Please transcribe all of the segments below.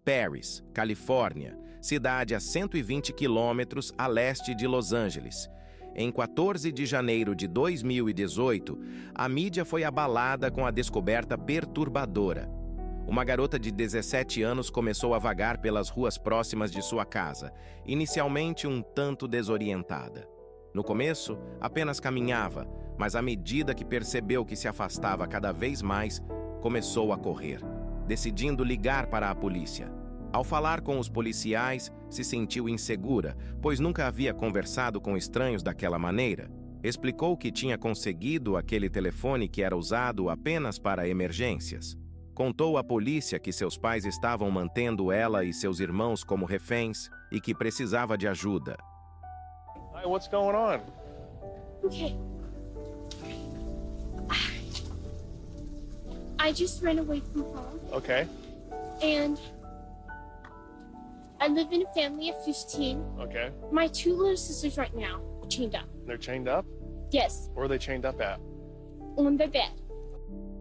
Paris, Califórnia, cidade a 120 quilômetros a leste de Los Angeles. Em 14 de janeiro de 2018, a mídia foi abalada com a descoberta perturbadora. Uma garota de 17 anos começou a vagar pelas ruas próximas de sua casa, inicialmente um tanto desorientada. No começo, apenas caminhava, mas à medida que percebeu que se afastava cada vez mais, começou a correr, decidindo ligar para a polícia. Ao falar com os policiais, se sentiu insegura, pois nunca havia conversado com estranhos daquela maneira. Explicou que tinha conseguido aquele telefone que era usado apenas para emergências. Contou à polícia que seus pais estavam mantendo ela e seus irmãos como reféns e que precisava de ajuda. Hi, what's going on? Okay. I just ran away from home. Okay. And I live in a family of 15. Okay. My 2 little sisters right now are chained up. They're chained up? Yes, Where are they chained up at? on the bed.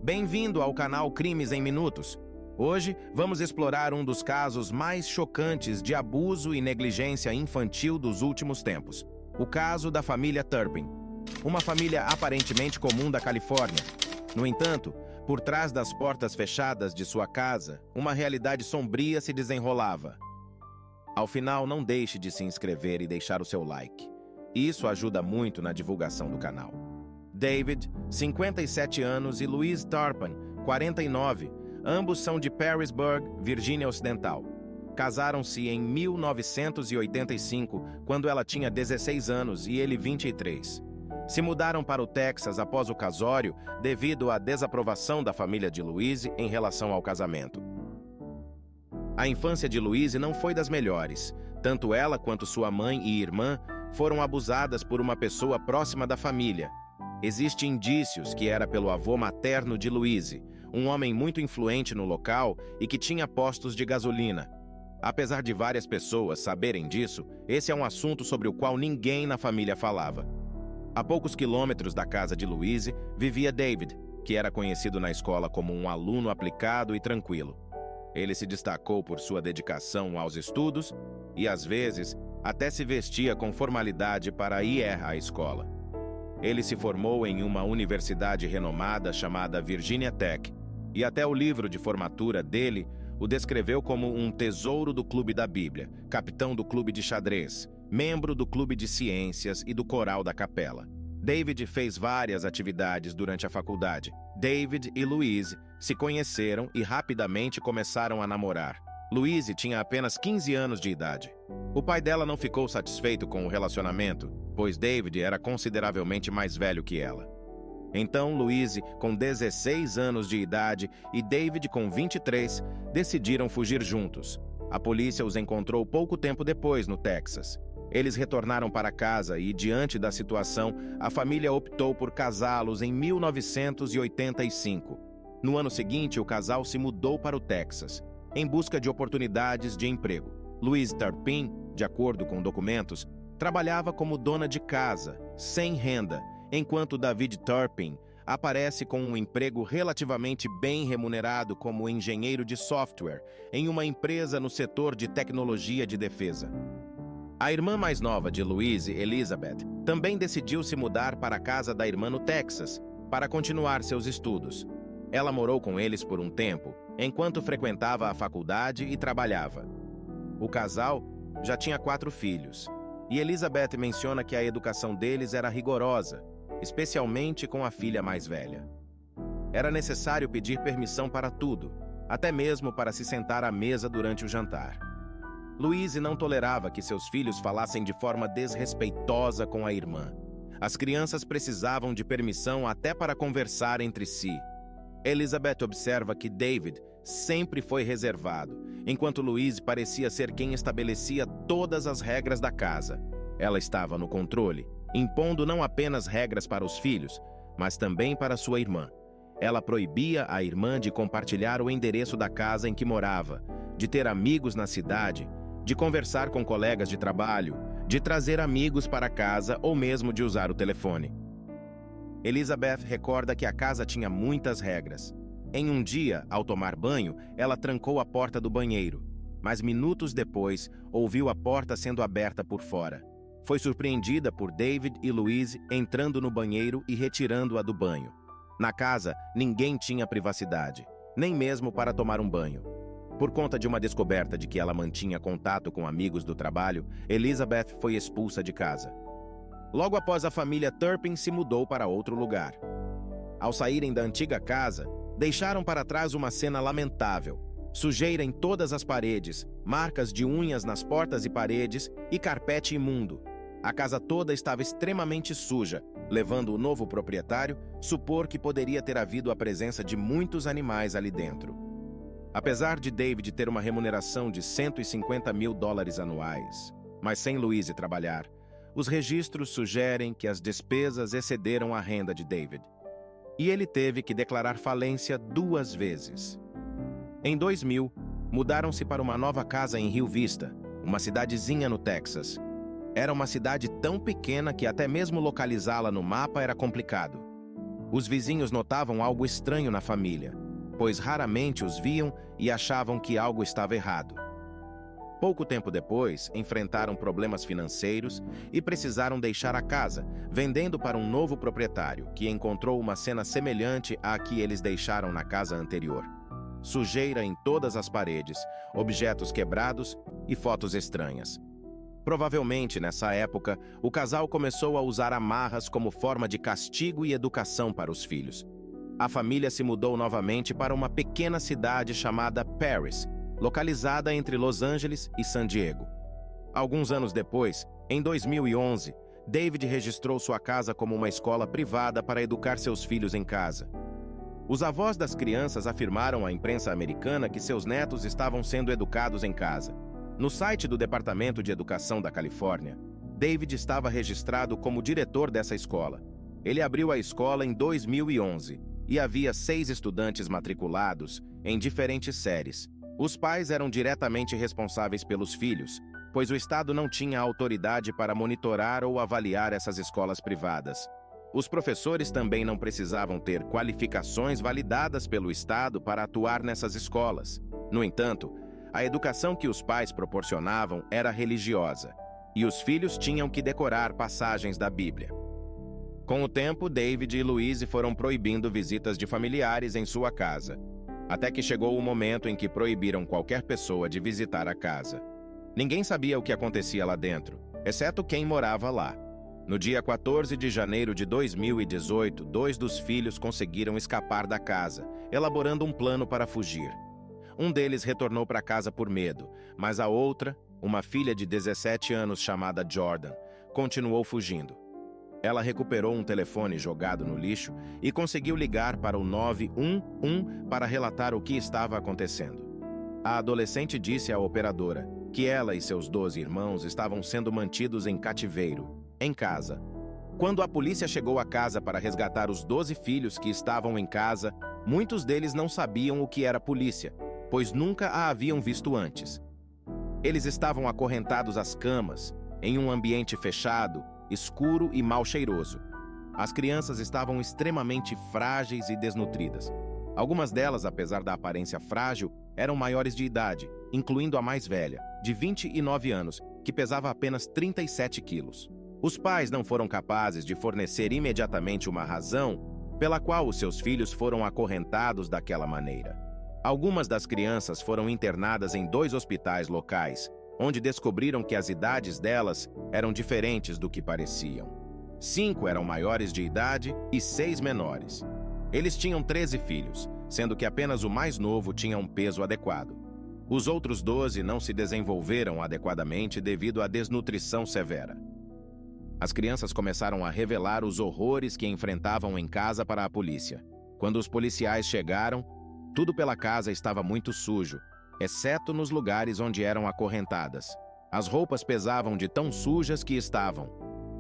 Bem-vindo ao canal Crimes em Minutos. Hoje, vamos explorar um dos casos mais chocantes de abuso e negligência infantil dos últimos tempos. O caso da família Turpin. Uma família aparentemente comum da Califórnia. No entanto, por trás das portas fechadas de sua casa, uma realidade sombria se desenrolava. Ao final, não deixe de se inscrever e deixar o seu like. Isso ajuda muito na divulgação do canal. David, 57 anos, e Louise Turpin, 49, ambos são de Perrysburg, Virgínia Ocidental. Casaram-se em 1985, quando ela tinha 16 anos e ele 23. Se mudaram para o Texas após o casório devido à desaprovação da família de Louise em relação ao casamento. A infância de Louise não foi das melhores. Tanto ela quanto sua mãe e irmã foram abusadas por uma pessoa próxima da família. Existem indícios que era pelo avô materno de Louise, um homem muito influente no local e que tinha postos de gasolina. Apesar de várias pessoas saberem disso, esse é um assunto sobre o qual ninguém na família falava. A poucos quilômetros da casa de Louise vivia David, que era conhecido na escola como um aluno aplicado e tranquilo. Ele se destacou por sua dedicação aos estudos e, às vezes, até se vestia com formalidade para ir à escola. Ele se formou em uma universidade renomada chamada Virginia Tech, e até o livro de formatura dele o descreveu como um tesouro do Clube da Bíblia, capitão do Clube de Xadrez, membro do Clube de Ciências e do Coral da Capela. David fez várias atividades durante a faculdade. David e Louise se conheceram e rapidamente começaram a namorar. Louise tinha apenas 15 anos de idade. O pai dela não ficou satisfeito com o relacionamento, pois David era consideravelmente mais velho que ela. Então, Louise, com 16 anos de idade, e David, com 23, decidiram fugir juntos. A polícia os encontrou pouco tempo depois no Texas. Eles retornaram para casa e, diante da situação, a família optou por casá-los em 1985. No ano seguinte, o casal se mudou para o Texas, em busca de oportunidades de emprego. Louise Turpin, de acordo com documentos, trabalhava como dona de casa, sem renda, enquanto David Turpin aparece com um emprego relativamente bem remunerado como engenheiro de software em uma empresa no setor de tecnologia de defesa. A irmã mais nova de Louise, Elizabeth, também decidiu se mudar para a casa da irmã no Texas para continuar seus estudos. Ela morou com eles por um tempo, enquanto frequentava a faculdade e trabalhava. O casal já tinha 4 filhos, e Elizabeth menciona que a educação deles era rigorosa, especialmente com a filha mais velha. Era necessário pedir permissão para tudo, até mesmo para se sentar à mesa durante o jantar. Louise não tolerava que seus filhos falassem de forma desrespeitosa com a irmã. As crianças precisavam de permissão até para conversar entre si. Elizabeth observa que David sempre foi reservado, enquanto Louise parecia ser quem estabelecia todas as regras da casa. Ela estava no controle, impondo não apenas regras para os filhos, mas também para sua irmã. Ela proibia a irmã de compartilhar o endereço da casa em que morava, de ter amigos na cidade, de conversar com colegas de trabalho, de trazer amigos para casa ou mesmo de usar o telefone. Elizabeth recorda que a casa tinha muitas regras. Em um dia, ao tomar banho, ela trancou a porta do banheiro, mas minutos depois ouviu a porta sendo aberta por fora. Foi surpreendida por David e Louise entrando no banheiro e retirando-a do banho. Na casa, ninguém tinha privacidade, nem mesmo para tomar um banho. Por conta de uma descoberta de que ela mantinha contato com amigos do trabalho, Elizabeth foi expulsa de casa. Logo após, a família Turpin se mudou para outro lugar. Ao saírem da antiga casa, deixaram para trás uma cena lamentável: sujeira em todas as paredes, marcas de unhas nas portas e paredes e carpete imundo. A casa toda estava extremamente suja, levando o novo proprietário a supor que poderia ter havido a presença de muitos animais ali dentro. Apesar de David ter uma remuneração de $150 mil anuais, mas sem Louise trabalhar, os registros sugerem que as despesas excederam a renda de David. E ele teve que declarar falência 2 vezes. Em 2000, mudaram-se para uma nova casa em Rio Vista, uma cidadezinha no Texas. Era uma cidade tão pequena que até mesmo localizá-la no mapa era complicado. Os vizinhos notavam algo estranho na família, pois raramente os viam e achavam que algo estava errado. Pouco tempo depois, enfrentaram problemas financeiros e precisaram deixar a casa, vendendo para um novo proprietário, que encontrou uma cena semelhante à que eles deixaram na casa anterior. Sujeira em todas as paredes, objetos quebrados e fotos estranhas. Provavelmente, nessa época, o casal começou a usar amarras como forma de castigo e educação para os filhos. A família se mudou novamente para uma pequena cidade chamada Paris, localizada entre Los Angeles e San Diego. Alguns anos depois, em 2011, David registrou sua casa como uma escola privada para educar seus filhos em casa. Os avós das crianças afirmaram à imprensa americana que seus netos estavam sendo educados em casa. No site do Departamento de Educação da Califórnia, David estava registrado como diretor dessa escola. Ele abriu a escola em 2011 e havia 6 estudantes matriculados em diferentes séries. Os pais eram diretamente responsáveis pelos filhos, pois o Estado não tinha autoridade para monitorar ou avaliar essas escolas privadas. Os professores também não precisavam ter qualificações validadas pelo Estado para atuar nessas escolas. No entanto, a educação que os pais proporcionavam era religiosa, e os filhos tinham que decorar passagens da Bíblia. Com o tempo, David e Louise foram proibindo visitas de familiares em sua casa, até que chegou o momento em que proibiram qualquer pessoa de visitar a casa. Ninguém sabia o que acontecia lá dentro, exceto quem morava lá. No dia 14 de janeiro de 2018, 2 dos filhos conseguiram escapar da casa, elaborando um plano para fugir. Um deles retornou para casa por medo, mas a outra, uma filha de 17 anos chamada Jordan, continuou fugindo. Ela recuperou um telefone jogado no lixo e conseguiu ligar para o 911 para relatar o que estava acontecendo. A adolescente disse à operadora que ela e seus 12 irmãos estavam sendo mantidos em cativeiro, em casa. Quando a polícia chegou à casa para resgatar os 12 filhos que estavam em casa, muitos deles não sabiam o que era polícia, pois nunca a haviam visto antes. Eles estavam acorrentados às camas, em um ambiente fechado, escuro e mal cheiroso. As crianças estavam extremamente frágeis e desnutridas. Algumas delas, apesar da aparência frágil, eram maiores de idade, incluindo a mais velha, de 29 anos, que pesava apenas 37 quilos. Os pais não foram capazes de fornecer imediatamente uma razão pela qual os seus filhos foram acorrentados daquela maneira. Algumas das crianças foram internadas em 2 hospitais locais, onde descobriram que as idades delas eram diferentes do que pareciam. 5 eram maiores de idade e 6 menores. Eles tinham 13 filhos, sendo que apenas o mais novo tinha um peso adequado. Os outros 12 não se desenvolveram adequadamente devido à desnutrição severa. As crianças começaram a revelar os horrores que enfrentavam em casa para a polícia. Quando os policiais chegaram, tudo pela casa estava muito sujo, exceto nos lugares onde eram acorrentadas. As roupas pesavam de tão sujas que estavam.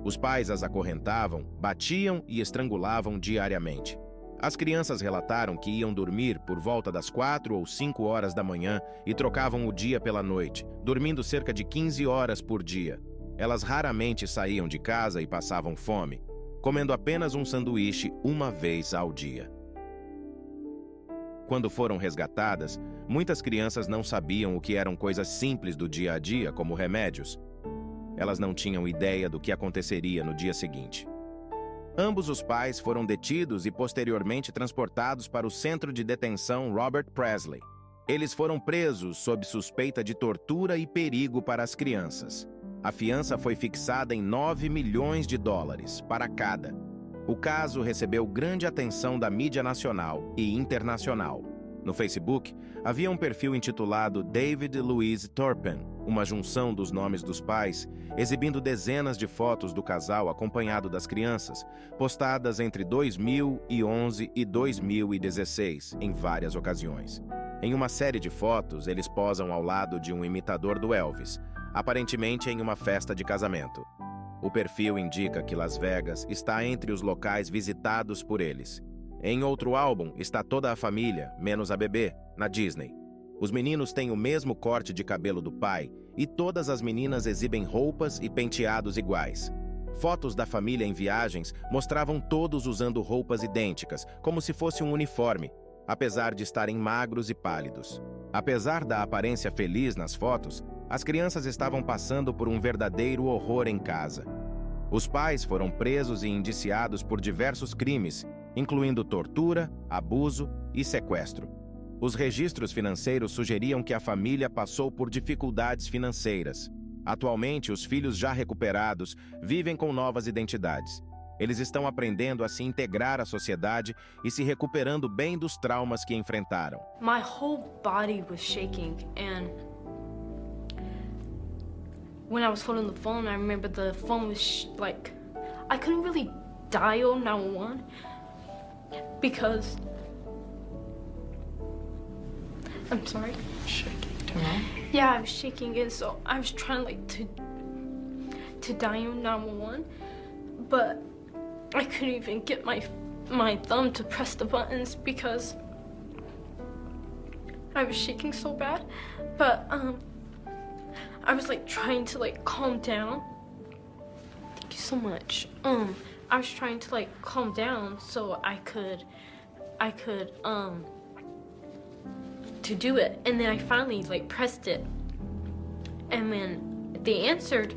Os pais as acorrentavam, batiam e estrangulavam diariamente. As crianças relataram que iam dormir por volta das 4 ou 5 horas da manhã e trocavam o dia pela noite, dormindo cerca de 15 horas por dia. Elas raramente saíam de casa e passavam fome, comendo apenas um sanduíche uma vez ao dia. Quando foram resgatadas, muitas crianças não sabiam o que eram coisas simples do dia a dia, como remédios. Elas não tinham ideia do que aconteceria no dia seguinte. Ambos os pais foram detidos e posteriormente transportados para o centro de detenção Robert Presley. Eles foram presos sob suspeita de tortura e perigo para as crianças. A fiança foi fixada em $9 milhões para cada. O caso recebeu grande atenção da mídia nacional e internacional. No Facebook, havia um perfil intitulado David Louise Turpin, uma junção dos nomes dos pais, exibindo dezenas de fotos do casal acompanhado das crianças, postadas entre 2011 e 2016, em várias ocasiões. Em uma série de fotos, eles posam ao lado de um imitador do Elvis, aparentemente em uma festa de casamento. O perfil indica que Las Vegas está entre os locais visitados por eles. Em outro álbum está toda a família, menos a bebê, na Disney. Os meninos têm o mesmo corte de cabelo do pai e todas as meninas exibem roupas e penteados iguais. Fotos da família em viagens mostravam todos usando roupas idênticas, como se fosse um uniforme, apesar de estarem magros e pálidos. Apesar da aparência feliz nas fotos, as crianças estavam passando por um verdadeiro horror em casa. Os pais foram presos e indiciados por diversos crimes, incluindo tortura, abuso e sequestro. Os registros financeiros sugeriam que a família passou por dificuldades financeiras. Atualmente, os filhos já recuperados vivem com novas identidades. Eles estão aprendendo a se integrar à sociedade e se recuperando bem dos traumas que enfrentaram. My whole body was shaking, and when I was holding the phone, I remember the phone was like, I couldn't really dial 911 because, I'm sorry. Shaking too. Yeah, I was shaking, and so I was trying like to dial 911, but I couldn't even get my thumb to press the buttons because I was shaking so bad. But I was like trying to like calm down. Thank you so much. I was trying to like calm down so I could to do it, and then I finally like pressed it, and then they answered,